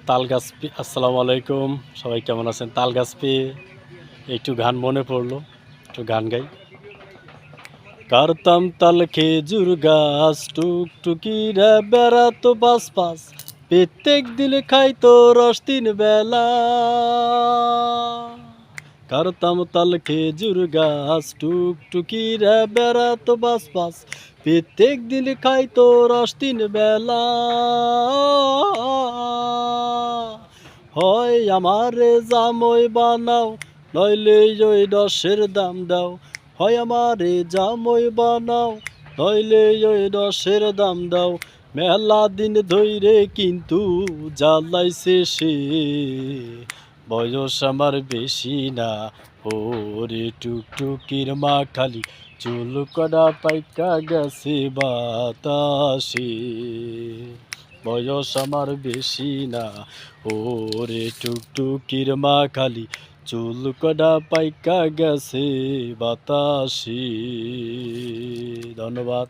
তাল গাছ আসসালামু আলাইকুম, সবাই কেমন আছেন? তাল গাছ পেয়ে একটু গান মনে পড়লো, একটু গান গাই। কারতাম তাল খেজুর গাছ টুকটুকিরা বেড়াতো পাশ পাশ, প্রত্যেক দিন খাইতো রস 3 বেলা। কারতাম তাল খেজুর গাছ টুকটুকিরা বেড়াতো পাশ পাশ, প্রত্যেক দিন খাইতো রস 3 বেলা। হয় আমারে জামই বানাও, নইলে ওই রসের দাম দাও। হয় আমারে জামই বানাও, নইলে ওই রসের দাম দাও। মেলা দিন ধইরে কিন্তু জ্বালাইছে সে, বয়স আমার বেশি না। ওরে টুকটুকির মা খালি চুল কটা পাইকা গেছে বাতাসে, বয়স আমার বেশি না। ওরে টুকটুকির মা খালি চুল কটা পাইকা গেছে বাতাসে। ধন্যবাদ।